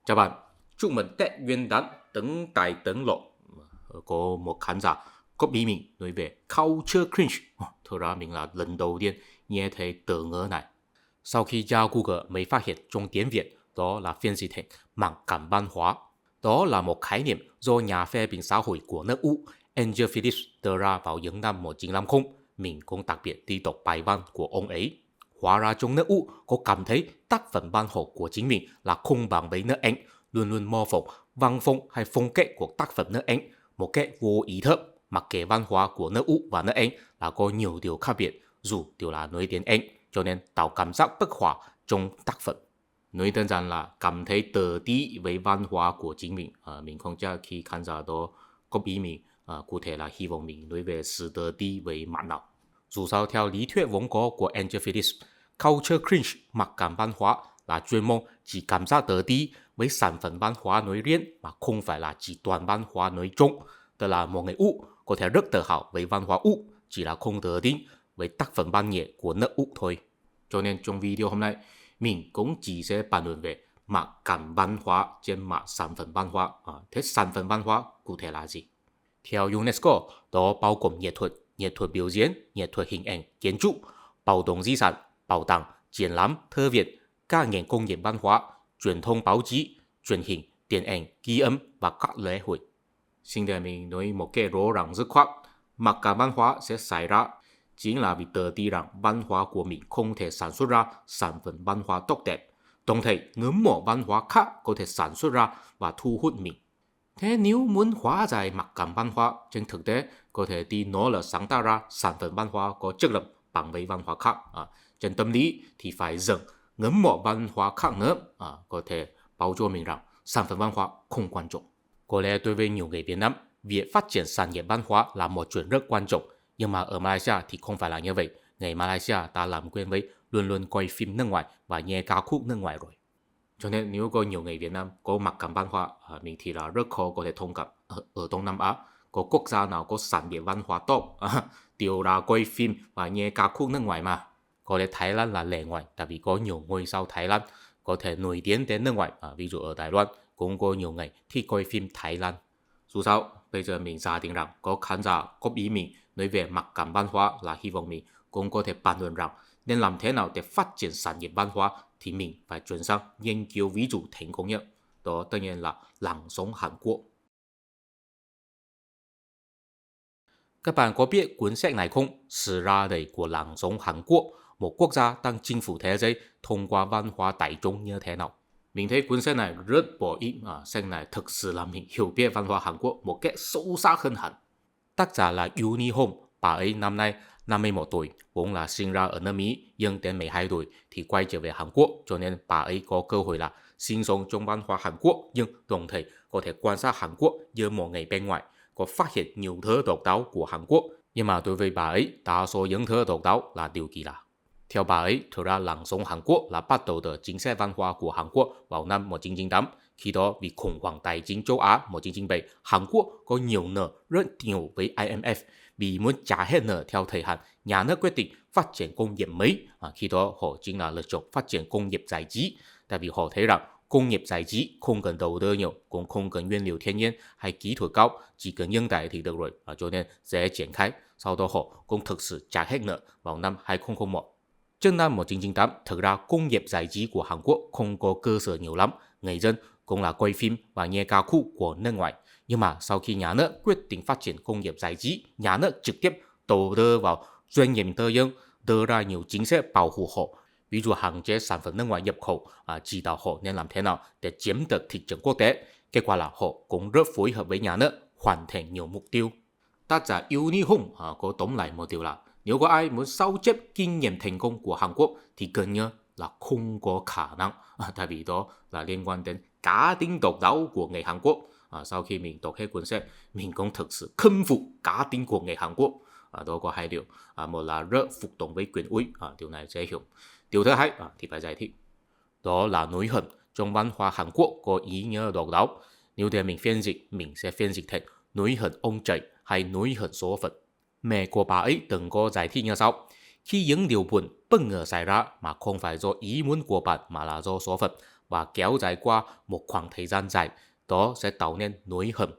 Chào bạn, chúc mừng Tết Nguyên đán Tấn Tài Tấn Lộ. Có một khán giả có bí mình nói về culture cringe. Thực ra mình là lần đầu tiên nghe thấy từ ngữ này. Sau khi tra Google mới phát hiện trong tiếng Việt đó là phiên dịch thành mặc cảm văn hóa. Đó là một khái niệm do nhà phê bình xã hội của nước Úc Angel Phillips đưa ra vào những năm 1950. Mình cũng đặc biệt đi đọc bài văn của ông ấy. Hóa ra trong nước Úc có cảm thấy tác phẩm văn học của chính mình là không bằng với nước Anh, luôn luôn mô phỏng văn phong hay phong cách của tác phẩm nước Anh một cách vô ý thức. Mặc kệ văn hóa của nước Úc và nước Anh là có nhiều điều khác biệt, dù đều là nói tiếng Anh, cho nên tạo cảm giác bất hòa trong tác phẩm. Nói đơn giản là cảm thấy tự ti với văn hóa của chính mình. Mình không chắc khi khán giả đó có bí mình, cụ thể là hy vọng mình nói về sự tự ti với mặt nào. Dù sao theo lý thuyết vốn có của Angel Phillips, culture cringe mặc cảm văn hóa là chuyên môn chỉ cảm giác tự ti với sản phẩm văn hóa nói riêng mà không phải là chỉ toàn văn hóa nói chung. Tức là một người Úc có thể rất tự hào với văn hóa Úc, chỉ là không tự tin với tác phẩm văn nghệ của nước Úc thôi. Cho nên trong video hôm nay, mình cũng chỉ sẽ bàn luận về mặc cảm văn hóa trên mặt sản phẩm văn hóa. Thế sản phẩm văn hóa cụ thể là gì? Theo UNESCO, đó bao gồm nghệ thuật biểu diễn, nghệ thuật hình ảnh, kiến trúc, bảo tồn di sản, bảo tàng, triển lãm, thư viện, các ngành công nghiệp văn hóa, truyền thông báo chí, truyền hình, điện ảnh, ghi âm và các lễ hội. Xin để mình nói một cái rõ ràng dứt khoát, mặc cảm văn hóa sẽ xảy ra chính là vì tự ti rằng văn hóa của mình không thể sản xuất ra sản phẩm văn hóa tốt đẹp, đồng thời ngưỡng mộ văn hóa khác có thể sản xuất ra và thu hút mình. Thế nếu muốn hóa giải mặc cảm văn hóa, trên thực tế có thể đi nỗ lực sáng tạo ra sản phẩm văn hóa có chất lượng bằng với văn hóa khác. Trên tâm lý thì phải dừng ngưỡng mộ văn hóa khác nữa, có thể bảo cho mình rằng sản phẩm văn hóa không quan trọng. Có lẽ đối với nhiều người Việt Nam, việc phát triển sản nghiệp văn hóa là một chuyện rất quan trọng. Nhưng mà ở Malaysia thì không phải là như vậy. Người Malaysia ta làm quen với luôn luôn coi phim nước ngoài và nghe ca khúc nước ngoài rồi. Cho nên nếu có nhiều người Việt Nam có mặc cảm văn hóa, mình thì là rất khó có thể thông cảm. Ở Đông Nam Á, có quốc gia nào có sản nghiệp văn hóa tốt, đều là coi phim và nghe ca khúc nước ngoài mà. Có lẽ Thái Lan là lẻ ngoài, tại vì có nhiều ngôi sao Thái Lan có thể nổi tiếng đến nước ngoài. Ví dụ ở Đài Loan cũng có nhiều người thích coi phim Thái Lan. Dù sao, bây giờ mình giả định rằng có khán giả có ý mình nói về mặc cảm văn hóa là hy vọng mình cũng có thể bàn luận rằng nên làm thế nào để phát triển sản nghiệp văn hóa thì mình phải chuyển sang nghiên cứu ví dụ thành công nhất. Đó tất nhiên là làng sống Hàn Quốc. Các bạn có biết cuốn sách này không? Sự ra đời của làng sống Hàn Quốc, một quốc gia đang chinh phục thế giới thông qua văn hóa đại chúng như thế nào? Mình thấy cuốn sách này rất bổ ích. Sách này thực sự làm mình hiểu biết văn hóa Hàn Quốc một cách sâu sắc hơn hẳn. Tác giả là Uni Home, bà ấy năm nay 51 tuổi, vốn là sinh ra ở nước Mỹ, nhưng đến 12 tuổi thì quay trở về Hàn Quốc, cho nên bà ấy có cơ hội là sinh sống trong văn hóa Hàn Quốc, nhưng đồng thời có thể quan sát Hàn Quốc như một người bên ngoài, có phát hiện nhiều thứ độc đáo của Hàn Quốc. Nhưng mà đối với bà ấy, đa số những thứ độc đáo là điều kỳ lạ. Theo bà ấy, thực ra làng sống Hàn Quốc là bắt đầu từ chính sách văn hóa của Hàn Quốc vào năm 1998. Khi đó vì khủng hoảng tài chính châu Á 1997, Hàn Quốc có nhiều nợ rất nhiều với IMF. Vì muốn trả hết nợ theo thời hạn, nhà nước quyết định phát triển công nghiệp mới. Khi đó họ chính là lựa chọn phát triển công nghiệp giải trí. Tại vì họ thấy rằng công nghiệp giải trí không cần đầu tư nhiều, cũng không cần nguyên liệu thiên nhiên hay kỹ thuật cao, chỉ cần nhân tài thì được rồi. Cho nên dễ triển khai. Sau đó họ cũng thực sự trả hết nợ vào năm 2001. Trước năm 1998, thực ra công nghiệp giải trí của Hàn Quốc không có cơ sở nhiều lắm, người dân cũng là quay phim và nghe ca khúc của nước ngoài. Nhưng mà sau khi nhà nước quyết định phát triển công nghiệp giải trí, nhà nước trực tiếp đầu tư vào doanh nghiệp tư nhân, đưa ra nhiều chính sách bảo hộ họ. Ví dụ hạn chế sản phẩm nước ngoài nhập khẩu, chỉ đạo họ nên làm thế nào để chiếm được thị trường quốc tế. Kết quả là họ cũng rất phối hợp với nhà nước, hoàn thành nhiều mục tiêu. Tác giả Uni Hung có tóm lại một điều là nếu có ai muốn sao chép kinh nghiệm thành công của Hàn Quốc thì gần như là không có khả năng. Tại vì đó là liên quan đến cá tính độc đáo của người Hàn Quốc. Sau khi mình đọc hết cuốn sách, mình cũng thực sự khâm phục cá tính của người Hàn Quốc. Đó có hai điều. Một là rất phục tùng với quyền uy, điều này dễ hiểu. Điều thứ hai thì phải giải thích. Đó là nỗi hận trong văn hóa Hàn Quốc có ý nghĩa độc đáo. Nếu để mình sẽ phiên dịch thành nỗi hận ông trời hay nỗi hận số phận. Mẹ của bà ấy từng có giải thích như sau. Khi những điều buồn bất ngờ xảy ra mà không phải do ý muốn của bạn mà là do số phận, và kéo dài qua một khoảng thời gian dài, đó sẽ tạo nên nỗi hận